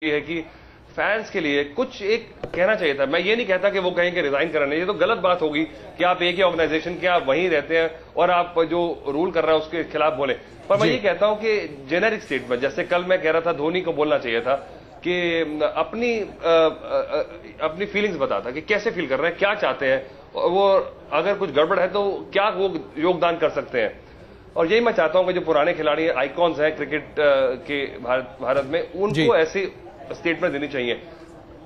ये है कि फैंस के लिए कुछ एक कहना चाहिए था। मैं ये नहीं कहता कि वो कहें कि रिजाइन करना, ये तो गलत बात होगी कि आप एक ही ऑर्गेनाइजेशन के आप वहीं रहते हैं और आप जो रूल कर रहा है उसके खिलाफ बोले। पर मैं ये कहता हूं कि जेनेरिक स्टेटमेंट, जैसे कल मैं कह रहा था धोनी को बोलना चाहिए था कि अपनी फीलिंग्स बताता कि कैसे फील कर रहे हैं, क्या चाहते हैं, वो अगर कुछ गड़बड़ है तो क्या वो योगदान कर सकते हैं। और यही मैं चाहता हूं कि जो पुराने खिलाड़ी आइकॉन्स हैं क्रिकेट के भारत में, उनको ऐसी स्टेटमेंट देनी चाहिए।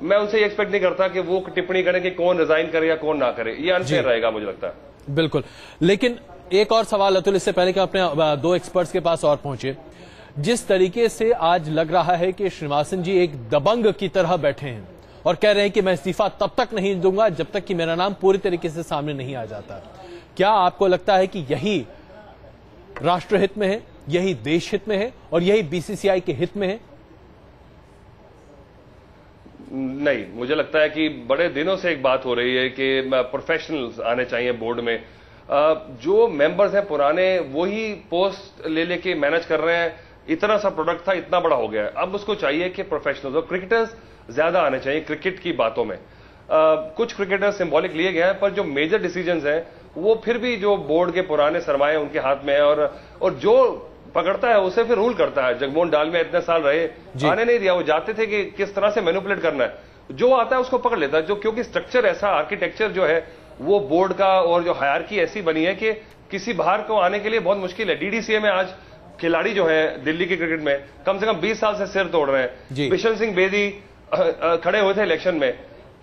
मैं उनसे ये एक्सपेक्ट नहीं करता कि वो टिप्पणी करें कि कौन रिजाइन करे या कौन ना करे, ये अनफेयर रहेगा मुझे लगता है। बिल्कुल। लेकिन एक और सवाल अतुल, इससे पहले कि अपने दो एक्सपर्ट्स के पास और पहुंचे, जिस तरीके से आज लग रहा है कि श्रीनिवासन जी एक दबंग की तरह बैठे हैं और कह रहे हैं कि मैं इस्तीफा तब तक नहीं दूंगा जब तक कि मेरा नाम पूरी तरीके से सामने नहीं आ जाता, क्या आपको लगता है कि यही राष्ट्रहित में है, यही देश हित में है और यही बीसीसीआई के हित में है? नहीं, मुझे लगता है कि बड़े दिनों से एक बात हो रही है कि प्रोफेशनल्स आने चाहिए बोर्ड में। जो मेंबर्स हैं पुराने, वही पोस्ट ले लेके मैनेज कर रहे हैं। इतना सा प्रोडक्ट था, इतना बड़ा हो गया है, अब उसको चाहिए कि प्रोफेशनल्स और क्रिकेटर्स ज्यादा आने चाहिए क्रिकेट की बातों में। कुछ क्रिकेटर्स सिंबॉलिक लिए गए हैं, पर जो मेजर डिसीजंस हैं वो फिर भी जो बोर्ड के पुराने सरमाए उनके हाथ में है, और जो पकड़ता है उसे फिर रूल करता है। जगमोहन डालमिया इतने साल रहे, आने नहीं दिया, वो जाते थे कि किस तरह से मैनिपुलेट करना है, जो आता है उसको पकड़ लेता है। जो क्योंकि स्ट्रक्चर ऐसा, आर्किटेक्चर जो है वो बोर्ड का और जो हायरार्की ऐसी बनी है कि किसी बाहर को आने के लिए बहुत मुश्किल है। डीडीसीए में आज खिलाड़ी जो है दिल्ली के क्रिकेट में कम से कम 20 साल से सिर तोड़ रहे हैं। बिशन सिंह बेदी खड़े हुए थे इलेक्शन में,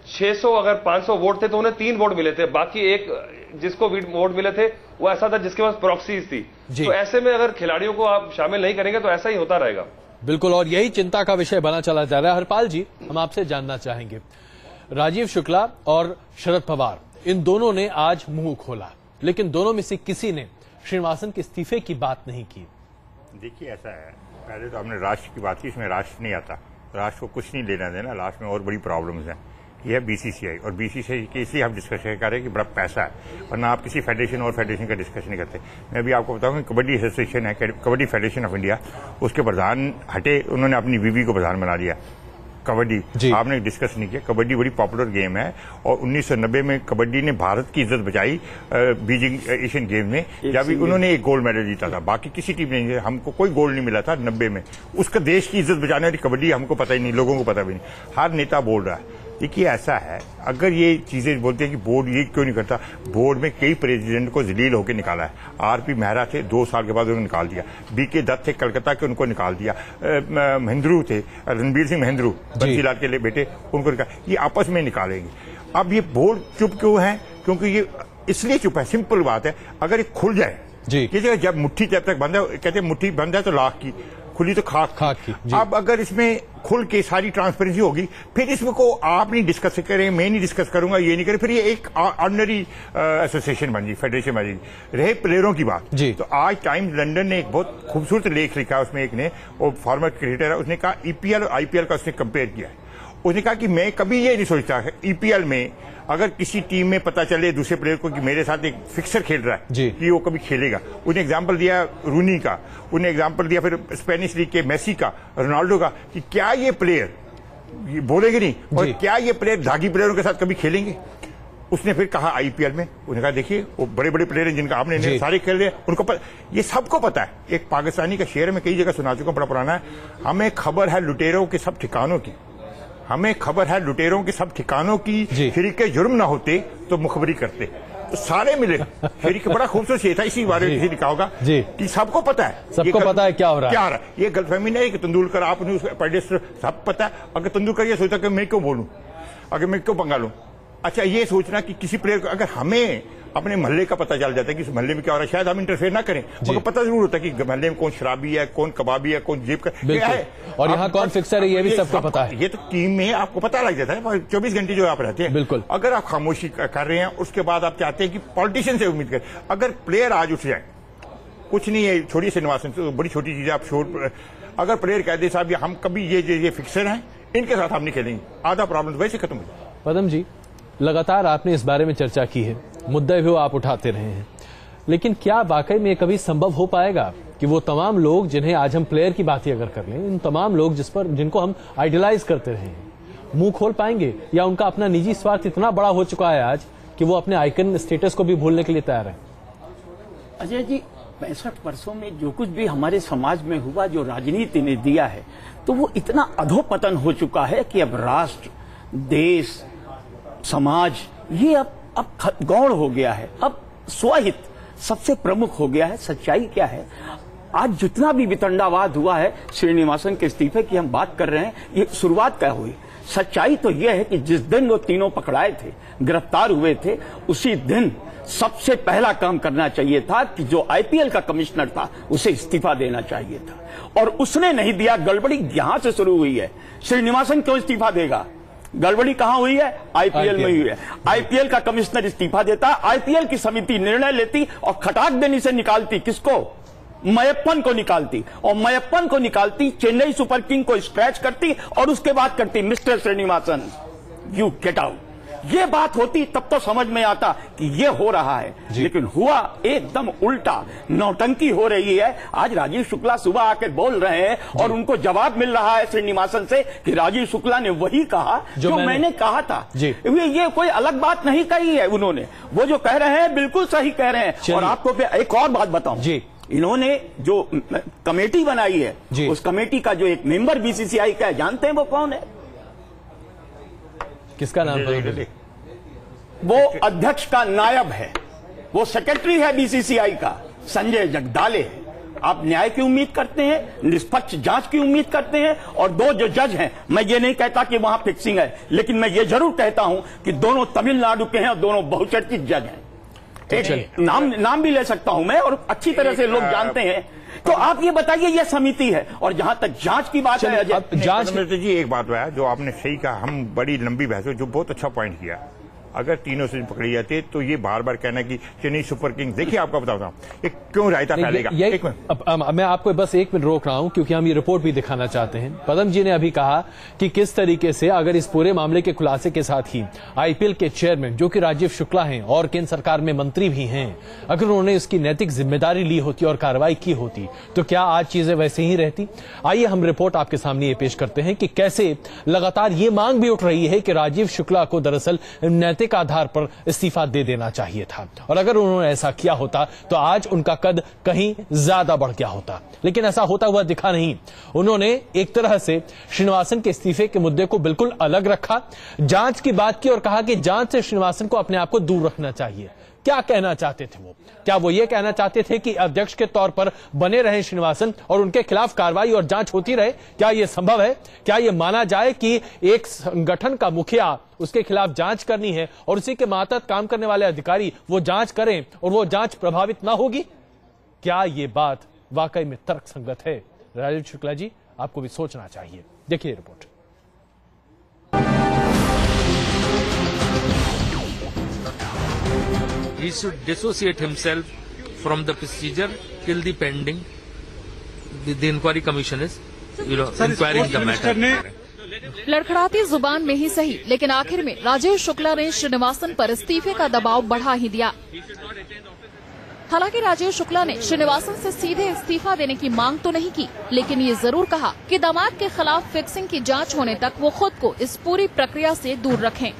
600 अगर 500 वोट थे तो उन्हें 3 वोट मिले थे, बाकी एक जिसको वोट मिले थे वो ऐसा था जिसके पास प्रॉक्सीज थी। तो ऐसे में अगर खिलाड़ियों को आप शामिल नहीं करेंगे तो ऐसा ही होता रहेगा। बिल्कुल, और यही चिंता का विषय बना चला जा रहा है। हरपाल जी, हम आपसे जानना चाहेंगे, राजीव शुक्ला और शरद पवार, इन दोनों ने आज मुंह खोला, लेकिन दोनों में से किसी ने श्रीनिवासन के इस्तीफे की बात नहीं की। देखिए, ऐसा है, पहले तो हमने राष्ट्र की बात की, इसमें राष्ट्र नहीं आता, राष्ट्र को कुछ नहीं लेना देना, लास्ट में और बड़ी प्रॉब्लम्स हैं। यह है बीसीसीआई, और बीसीसीआई की इसलिए हम डिस्कशन कर रहे हैं कि बड़ा पैसा है, वरना आप किसी फेडरेशन और फेडरेशन का डिस्कशन नहीं करते। मैं भी आपको बताऊं, कबड्डी एसोसिएशन है, कबड्डी फेडरेशन ऑफ इंडिया, उसके प्रधान हटे, उन्होंने अपनी बीवी को प्रधान बना दिया। कबड्डी आपने डिस्कस नहीं किया, कबड्डी बड़ी पॉपुलर गेम है, और 1990 में कबड्डी ने भारत की इज्जत बचाई बीजिंग एशियन गेम में, जब उन्होंने एक गोल्ड मेडल जीता था। बाकी किसी टीम ने, हमको कोई गोल्ड नहीं मिला था 90 में। उसका देश की इज्जत बचाने वाली कबड्डी हमको पता ही नहीं, लोगों को पता भी नहीं। हर नेता बोल रहा है। देखिए, ऐसा है, अगर ये चीजें बोलते हैं कि बोर्ड ये क्यों नहीं करता, बोर्ड में कई प्रेसिडेंट को जलील होकर निकाला है। आरपी मेहरा थे, 2 साल के बाद उन्होंने निकाल दिया। बीके दत्त थे कलकत्ता के, उनको निकाल दिया। महेंद्रू थे, रणबीर सिंह महेंद्रू, बंसीलाल के बेटे, उनको निकाल, ये आपस में निकालेंगे। अब ये बोर्ड चुप क्यों है? क्योंकि ये इसलिए चुप है, सिंपल बात है, अगर ये खुल जाए, जब मुट्ठी जब तक बंद है, कहते हैं मुट्ठी बंद है तो लाख की, खुली तो खाक की। अब अगर इसमें खुल के सारी ट्रांसपेरेंसी होगी, फिर इसमें को आप नहीं डिस्कस करें, मैं नहीं डिस्कस करूंगा, ये नहीं करें, फिर ये एक ऑर्डिनरी एसोसिएशन बन जाएगी, फेडरेशन बन जाएगी। रहे प्लेयरों की बात, तो आज टाइम्स लंदन ने एक बहुत खूबसूरत लेख लिखा है, उसमें एक ने, वो फॉर्मर क्रिकेटर है, उसने कहा ईपीएल और आईपीएल का उसने कंपेयर किया है। उसने कहा कि मैं कभी ये नहीं सोचता ईपीएल में अगर किसी टीम में पता चले दूसरे प्लेयर को कि मेरे साथ एक फिक्सर खेल रहा है कि वो कभी खेलेगा। उन्हें एग्जांपल दिया रूनी का, उन्हें एग्जांपल दिया फिर स्पेनिश लीग के मेसी का, रोनाल्डो का, कि क्या ये प्लेयर ये बोलेंगे नहीं, और क्या ये प्लेयर धागी प्लेयरों के साथ कभी खेलेंगे। उसने फिर कहा आईपीएल में, उन्होंने कहा देखिए वो बड़े बड़े प्लेयर हैं जिनका आपने सारे खेल रहे हैं, उनको ये सबको पता है। एक पाकिस्तानी का शेर में कई जगह सुना चुका, बड़ा पुराना है, हमें खबर है लुटेरों के सब ठिकानों की, हमें खबर है लुटेरों के सब ठिकानों की, शरीके जुर्म ना होते तो मुखबरी करते। तो सारे मिले, शरीक बड़ा खूबसूरत शेर था, इसी बारे में किसी लिखा होगा कि सबको पता है, सबको पता है क्या हो रहा है। ये गलतफहमी नहीं है कि तेंदुलकर आपने पेडेस्टर सब पता है। अगर तेंदुलकर ये सोचता कि मैं क्यों बोलूं, अगर मैं क्यों पंगा लूं, अच्छा ये सोचना कि किसी प्लेयर को, अगर हमें अपने मोहल्ले का पता चल जाता है कि इस मोहल्ले में क्या हो रहा है, शायद हम इंटरफेयर ना करें, मगर पता जरूर होता है कि मोहल्ले में कौन शराबी है, कौन कबाबी है, कौन जेब का क्या है, और यहाँ कौन फिक्सर है, ये भी सबको पता है। ये तो टीम में आपको पता लग जाता है, 24 घंटे जो आप रहते हैं। बिल्कुल, अगर आप खामोशी कर रहे हैं, उसके बाद आप चाहते हैं कि पॉलिटिशियन से उम्मीद करें, अगर प्लेयर आज उठ जाए, कुछ नहीं है, छोड़िए श्रीनिवासन, तो बड़ी छोटी चीज है, आप शोर, अगर प्लेयर कहते साहब हम कभी ये फिक्सर हैं, इनके साथ हम नहीं खेलेंगे, आधा प्रॉब्लम वैसे खत्म हो जाए। पदम जी, लगातार आपने इस बारे में चर्चा की है, मुद्दे भी आप उठाते रहे हैं, लेकिन क्या वाकई में कभी संभव हो पाएगा कि वो तमाम लोग जिन्हें आज हम प्लेयर की बात ही अगर कर लें, इन तमाम लोग जिनको हम आइडलाइज करते रहे हैं, मुंह खोल पाएंगे, या उनका अपना निजी स्वार्थ इतना बड़ा हो चुका है आज कि वो अपने आइकन स्टेटस को भी भूलने के लिए तैयार है? अजय जी, 65 वर्षों में जो कुछ भी हमारे समाज में हुआ, जो राजनीति ने दिया है, तो वो इतना अधोपतन हो चुका है कि अब राष्ट्र, देश, समाज ये अब गौण हो गया है। अब स्वहित सबसे प्रमुख हो गया है। सच्चाई क्या है? आज जितना भी वितंडावाद हुआ है, श्रीनिवासन के इस्तीफे की हम बात कर रहे हैं, ये शुरुआत क्या हुई? सच्चाई तो यह है कि जिस दिन वो तीनों पकड़ाए थे, गिरफ्तार हुए थे, उसी दिन सबसे पहला काम करना चाहिए था कि जो आईपीएल का कमिश्नर था उसे इस्तीफा देना चाहिए था, और उसने नहीं दिया। गड़बड़ी यहां से शुरू हुई है। श्रीनिवासन क्यों इस्तीफा देगा? गड़बड़ी कहां हुई है? आईपीएल में हुई है। आईपीएल का कमिश्नर इस्तीफा देता, आईपीएल की समिति निर्णय लेती और खटाक देने से निकालती किसको? मयप्पन को निकालती, और मयप्पन को निकालती, चेन्नई सुपर किंग को स्क्रैच करती और उसके बाद करती mister Srinivasan you get out. ये बात होती तब तो समझ में आता कि ये हो रहा है, लेकिन हुआ एकदम उल्टा। नौटंकी हो रही है। आज राजीव शुक्ला सुबह आकर बोल रहे हैं और उनको जवाब मिल रहा है श्रीनिवासन से कि राजीव शुक्ला ने वही कहा जो मैंने कहा था। ये कोई अलग बात नहीं कही है उन्होंने। वो जो कह रहे हैं बिल्कुल सही कह रहे हैं। और आपको एक और बात बताऊं, इन्होंने जो कमेटी बनाई है, उस कमेटी का जो एक मेंबर बीसीसीआई का है, जानते हैं वो कौन है? किसका नाम? वो अध्यक्ष का नायब है, वो सेक्रेटरी है बीसीसीआई का, संजय जगदाले है। आप न्याय की उम्मीद करते हैं, निष्पक्ष जांच की उम्मीद करते हैं, और दो जो जज हैं, मैं ये नहीं कहता कि वहां फिक्सिंग है, लेकिन मैं ये जरूर कहता हूं कि दोनों तमिलनाडु के हैं और दोनों बहुचर्चित जज हैं। एक नाम भी ले सकता हूं मैं, और अच्छी तरह से लोग जानते हैं। तो आप ये बताइए, ये समिति है, और जहां तक जांच की बात है, जांच जी एक बात है जो आपने सही कहा, हम बड़ी लंबी बहस जो बहुत अच्छा पॉइंट किया। अगर तीनों से पकड़ी जाती है तो ये बार बार कहना कि चेन्नई सुपर किंग, देखिए आपको बताता हूं ये क्यों रायता फैलेगा। एक मिनट, मैं आपको बस 1 मिनट रोक रहा हूं क्योंकि हम ये रिपोर्ट भी दिखाना चाहते हैं। पदम जी ने अभी कहा कि किस तरीके से अगर इस पूरे मामले के खुलासे के साथ ही आईपीएल के चेयरमैन जो कि राजीव शुक्ला हैं और केंद्र सरकार में मंत्री भी हैं, अगर उन्होंने इसकी नैतिक जिम्मेदारी ली होती और कार्रवाई की होती तो क्या आज चीजें वैसे ही रहती। आइए हम रिपोर्ट आपके सामने ये पेश करते हैं कि कैसे लगातार ये मांग भी उठ रही है कि राजीव शुक्ला को दरअसल नैतिक आधार पर इस्तीफा दे देना चाहिए था, और अगर उन्होंने ऐसा किया होता तो आज उनका कद कहीं ज्यादा बढ़ गया होता, लेकिन ऐसा होता हुआ दिखा नहीं। उन्होंने एक तरह से श्रीनिवासन के इस्तीफे के मुद्दे को बिल्कुल अलग रखा, जांच की बात की और कहा कि जांच से श्रीनिवासन को अपने आप को दूर रखना चाहिए। क्या कहना चाहते थे वो? क्या वो ये कहना चाहते थे कि अध्यक्ष के तौर पर बने रहे श्रीनिवासन और उनके खिलाफ कार्रवाई और जांच होती रहे? क्या ये संभव है? क्या ये माना जाए कि एक संगठन का मुखिया, उसके खिलाफ जांच करनी है और उसी के मातहत काम करने वाले अधिकारी वो जांच करें और वो जांच प्रभावित ना होगी? क्या ये बात वाकई में तर्कसंगत है? राजीव शुक्ला जी, आपको भी सोचना चाहिए। देखिए report. He should dissociate himself from the procedure till the pending the inquiry commission is inquiring the matter. लड़खड़ाती जुबान में ही सही, लेकिन आखिर में राजीव शुक्ला ने श्रीनिवासन पर इस्तीफे का दबाव बढ़ा ही दिया। हालांकि राजीव शुक्ला ने श्रीनिवासन से सीधे इस्तीफा देने की मांग तो नहीं की, लेकिन ये जरूर कहा कि दामाद के खिलाफ फिक्सिंग की जांच होने तक वो खुद को इस पूरी प्रक्रिया से दूर रखें।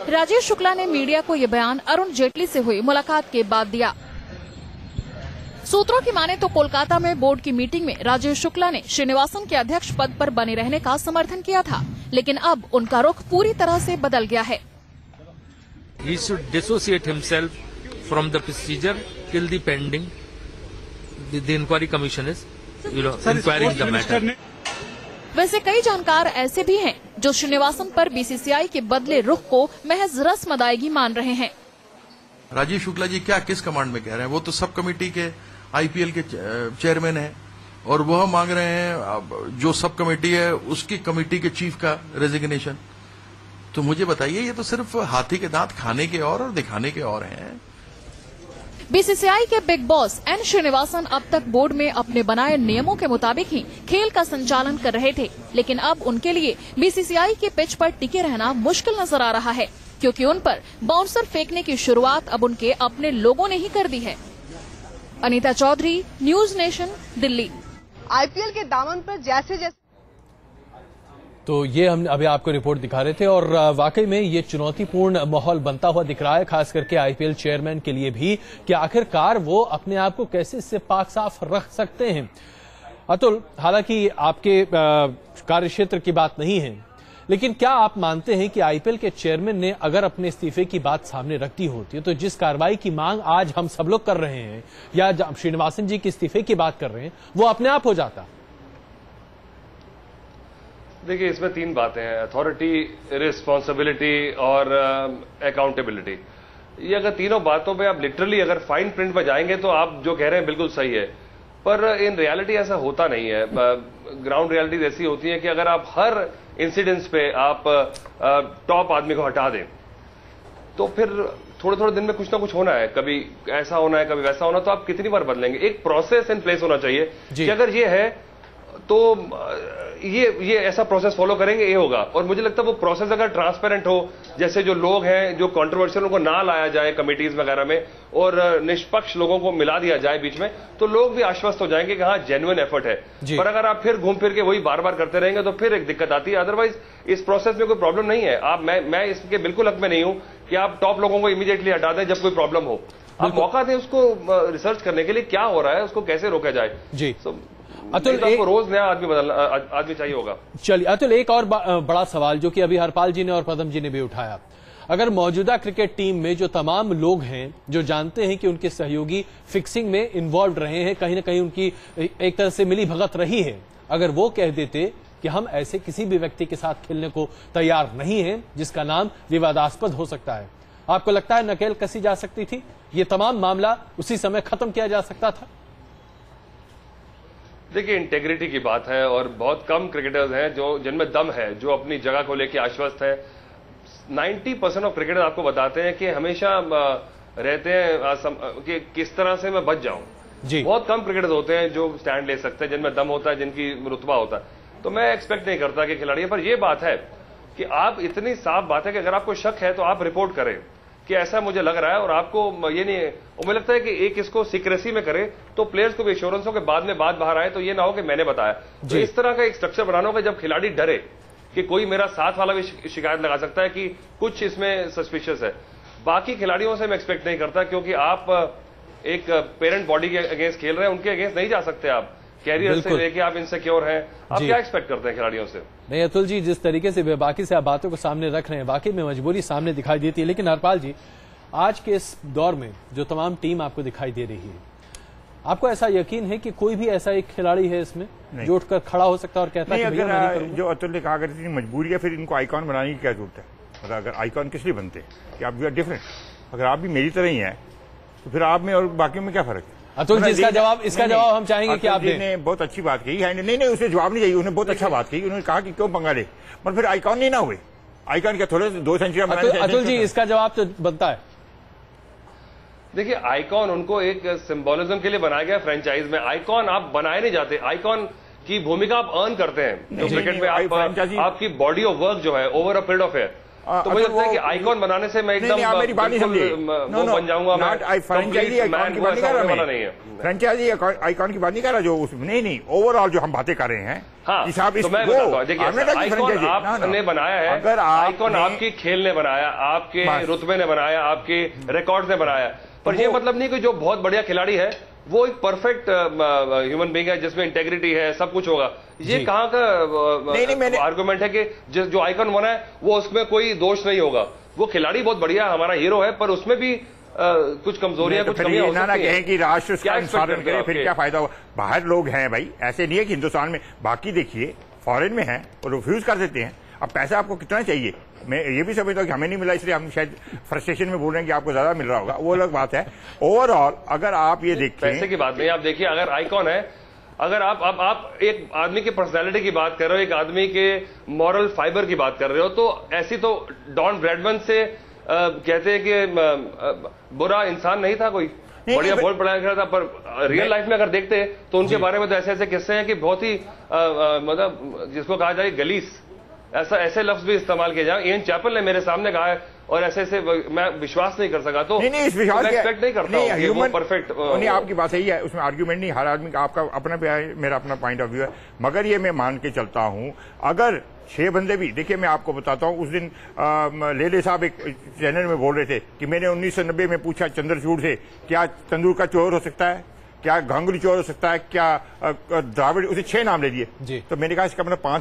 राजीव शुक्ला ने मीडिया को ये बयान अरुण जेटली से हुई मुलाकात के बाद दिया। सूत्रों की माने तो कोलकाता में बोर्ड की मीटिंग में राजीव शुक्ला ने श्रीनिवासन के अध्यक्ष पद पर बने रहने का समर्थन किया था, लेकिन अब उनका रुख पूरी तरह से बदल गया है। He should dissociate himself from the procedure till the pending the inquiry commission is inquiring the matter. वैसे कई जानकार ऐसे भी हैं जो श्रीनिवासन पर बीसीसीआई के बदले रुख को महज रस्म अदायगी मान रहे हैं। राजीव शुक्ला जी क्या किस कमांड में कह रहे हैं? वो तो सब कमेटी के आईपीएल के चेयरमैन हैं और वह मांग रहे हैं जो सब कमेटी है उसकी कमेटी के चीफ का रेजिग्नेशन। तो मुझे बताइए, ये तो सिर्फ हाथी के दांत खाने के और दिखाने के और हैं। बीसीसीआई के बिग बॉस एन श्रीनिवासन अब तक बोर्ड में अपने बनाए नियमों के मुताबिक ही खेल का संचालन कर रहे थे, लेकिन अब उनके लिए बीसीसीआई के पिच पर टिके रहना मुश्किल नजर आ रहा है, क्योंकि उन पर बाउंसर फेंकने की शुरुआत अब उनके अपने लोगों ने ही कर दी है। Anita Chaudhary, news nation, Delhi. IPL के दामन पर जैसे जैसे तो ये हम अभी आपको रिपोर्ट दिखा रहे थे और वाकई में ये चुनौतीपूर्ण माहौल बनता हुआ दिख रहा है, खास करके आईपीएल चेयरमैन के लिए भी, कि आखिरकार वो अपने आप को कैसे इससे पाक साफ रख सकते हैं। अतुल, हालांकि आपके कार्यक्षेत्र की बात नहीं है, लेकिन क्या आप मानते हैं कि आईपीएल के चेयरमैन ने अगर अपने इस्तीफे की बात सामने रख दी होती है तो जिस कार्रवाई की मांग आज हम सब लोग कर रहे हैं या श्रीनिवासन जी के इस्तीफे की बात कर रहे हैं वो अपने आप हो जाता? देखिए, इसमें तीन बातें हैं, अथॉरिटी, रिस्पॉन्सिबिलिटी और अकाउंटेबिलिटी। ये अगर तीनों बातों पे आप लिटरली अगर फाइन प्रिंट पर जाएंगे तो आप जो कह रहे हैं बिल्कुल सही है, पर इन रियलिटी ऐसा होता नहीं है। ग्राउंड रियलिटीज ऐसी होती है कि अगर आप हर इंसिडेंट्स पे आप टॉप आदमी को हटा दें तो फिर थोड़े थोड़े दिन में कुछ ना कुछ होना है, कभी ऐसा होना है, कभी वैसा होना, तो आप कितनी बार बदलेंगे? एक प्रोसेस इन प्लेस होना चाहिए कि अगर ये है तो ये ऐसा प्रोसेस फॉलो करेंगे, ये होगा। और मुझे लगता है वो प्रोसेस अगर ट्रांसपेरेंट हो, जैसे जो लोग हैं जो कंट्रोवर्शियल, उनको ना लाया जाए कमिटीज वगैरह में और निष्पक्ष लोगों को मिला दिया जाए बीच में, तो लोग भी आश्वस्त हो जाएंगे कि हाँ जेन्युइन एफर्ट है। पर अगर आप फिर घूम फिर के वही बार बार करते रहेंगे तो फिर एक दिक्कत आती है। अदरवाइज इस प्रोसेस में कोई प्रॉब्लम नहीं है। आप मैं इसके बिल्कुल हक में नहीं हूं कि आप टॉप लोगों को इमीडिएटली हटा दें जब कोई प्रॉब्लम हो। आप मौका दें उसको रिसर्च करने के लिए, क्या हो रहा है, उसको कैसे रोका जाए। जी अतुल, आपको रोज नया आदमी चाहिए होगा। चलिए अतुल, एक और बड़ा सवाल जो कि अभी हरपाल जी ने और पदम जी ने भी उठाया, अगर मौजूदा क्रिकेट टीम में जो तमाम लोग हैं जो जानते हैं कि उनके सहयोगी फिक्सिंग में इन्वॉल्व रहे हैं, कहीं ना कहीं उनकी एक तरह से मिली भगत रही है, अगर वो कह देते कि हम ऐसे किसी भी व्यक्ति के साथ खेलने को तैयार नहीं हैं जिसका नाम विवादास्पद हो सकता है, आपको लगता है नकेल कसी जा सकती थी? ये तमाम मामला उसी समय खत्म किया जा सकता था? देखिए, इंटेग्रिटी की बात है और बहुत कम क्रिकेटर्स हैं जो जिनमें दम है, जो अपनी जगह को लेकर आश्वस्त है। 90% ऑफ क्रिकेटर्स आपको बताते हैं कि हमेशा रहते हैं कि किस तरह से मैं बच जाऊं। बहुत कम क्रिकेटर्स होते हैं जो स्टैंड ले सकते हैं, जिनमें दम होता है, जिनकी रुतबा होता है। तो मैं एक्सपेक्ट नहीं करता कि खिलाड़ी, पर यह बात है कि आप, इतनी साफ बात है कि अगर आपको शक है तो आप रिपोर्ट करें कि ऐसा मुझे लग रहा है, और आपको ये नहीं, और मुझे लगता है कि एक इसको सीक्रेसी में करे तो प्लेयर्स को भी एश्योरेंस हो कि बाद में बात बाहर आए तो ये ना हो कि मैंने बताया। तो इस तरह का एक स्ट्रक्चर बनाना होगा जब खिलाड़ी डरे कि कोई मेरा साथ वाला भी शिकायत लगा सकता है कि कुछ इसमें सस्पिशियस है। बाकी खिलाड़ियों से मैं एक्सपेक्ट नहीं करता, क्योंकि आप एक पेरेंट बॉडी के अगेंस्ट खेल रहे हैं, उनके अगेंस्ट नहीं जा सकते आप। कैरियर से लेके आप इनसिक्योर हैं, आप क्या एक्सपेक्ट करते हैं खिलाड़ियों से? नहीं अतुल जी, जिस तरीके से बाकी से आप बातों को सामने रख रहे हैं, वाकई में मजबूरी सामने दिखाई देती है। लेकिन हरपाल जी, आज के इस दौर में जो तमाम टीम आपको दिखाई दे रही है, आपको ऐसा यकीन है कि कोई भी ऐसा एक खिलाड़ी है इसमें जो उठकर खड़ा हो सकता है और कहता है कि भैया मैं नहीं करूंगा? जो अतुल ने कहा, अगर इतनी मजबूरी है फिर इनको आइकॉन बनाने की क्या जरूरत है? मतलब अगर आइकॉन किस लिए बनते हैं कि आप यू आर डिफरेंट, अगर आप भी मेरी तरह ही हैं तो फिर आप में और बाकियों में क्या फर्क है? अतुल जी, इसका जवाब हम चाहेंगे कि आप दें। ने बहुत अच्छी बात कही है। नहीं, उसे जवाब नहीं चाहिए, उन्होंने बहुत अच्छा बात कही। उन्होंने कहा कि क्यों पंगा ले, पर फिर आइकॉन नहीं ना हुए। आइकॉन क्या थोड़े 2 सेंचुरी बनाने? अतुल जी, इसका जवाब तो बनता है। देखिए, आइकॉन उनको एक सिंबोलिज्म के लिए बनाया गया फ्रेंचाइज में। आइकॉन आप बनाए नहीं जाते, आइकॉन की भूमिका आप अर्न करते हैं। जो क्रिकेट में आपकी बॉडी ऑफ वर्क जो है over a period of year, तो मुझे लगता है कि आइकॉन बनाने से मैं एकदम मेरी बात नहीं समझे, वो बन जाऊंगा। फ्रेंचाइजी आइकॉन की बात नहीं कर रहा मैं, फ्रेंचाइजी आइकॉन की बात नहीं कर रहा जो उसमें, नहीं ओवरऑल जो हम बातें कर रहे हैं। हाँ, तो मैं बताता हूं, देखिए, आइकॉन आपने बनाया है, अगर आइकॉन आपकी खेल ने बनाया, आपके रुतबे ने बनाया, आपके रिकॉर्ड ने बनाया, पर यह मतलब नहीं कि जो बहुत बढ़िया खिलाड़ी है वो एक परफेक्ट ह्यूमन बीइंग है जिसमें इंटेग्रिटी है, सब कुछ होगा। ये कहां का आर्गुमेंट है कि जो आइकॉन बना है वो उसमें कोई दोष नहीं होगा? वो खिलाड़ी बहुत बढ़िया हमारा हीरो है, पर उसमें भी कुछ कमजोरियां, कुछ कमियां हो सकती हैं। कहें कि राष्ट्र उसका अनुसरण करे, फिर क्या फायदा होगा? बाहर लोग हैं भाई, ऐसे नहीं है कि हिंदुस्तान में, बाकी देखिए फॉरेन में है और रिफ्यूज कर देते हैं। अब पैसा आपको कितना चाहिए? मैं ये भी समझता हूँ कि हमें नहीं मिला इसलिए हम शायद फ्रस्ट्रेशन में बोल रहे हैं कि आपको ज्यादा मिल रहा होगा, वो अलग बात है। ओवरऑल अगर आप ये देखें, पैसे की बात नहीं, आप देखिए, अगर आइकॉन है, अगर आप एक आदमी की पर्सनैलिटी की बात कर रहे हो, एक आदमी के मॉरल फाइबर की बात कर रहे हो, तो ऐसी तो डॉन ब्रैडमैन से कहते हैं कि बुरा इंसान नहीं था कोई, बढ़िया बोल पढ़ाया गया था, पर रियल लाइफ में अगर देखते तो उनके बारे में तो ऐसे ऐसे किस्से हैं कि बहुत ही मतलब जिसको कहा जाए गलीस, ऐसा ऐसे लफ्ज भी इस्तेमाल किए जाए। इयन चैपल ने मेरे सामने कहा है और ऐसे ऐसे मैं विश्वास नहीं कर सका। तो नहीं इस विश्वास एक्सपेक्ट नहीं करता हूं कि वो परफेक्ट नहीं। आपकी बात सही है, उसमें आर्ग्यूमेंट नहीं, हर आदमी का आपका अपना मेरा अपना पॉइंट ऑफ व्यू है। मगर ये मैं मान के चलता हूं, अगर 6 बंदे भी, देखिए मैं आपको बताता हूं, उस दिन लेले साहब एक चैनल में बोल रहे थे कि मैंने 1990 में पूछा चंद्रचूड़ से, क्या तंदूर का चोर हो सकता है, क्या घांगुली चोर हो सकता है, क्या द्राविड़, उसे 6 नाम ले दिए। तो मैंने कहा इसका मतलब 5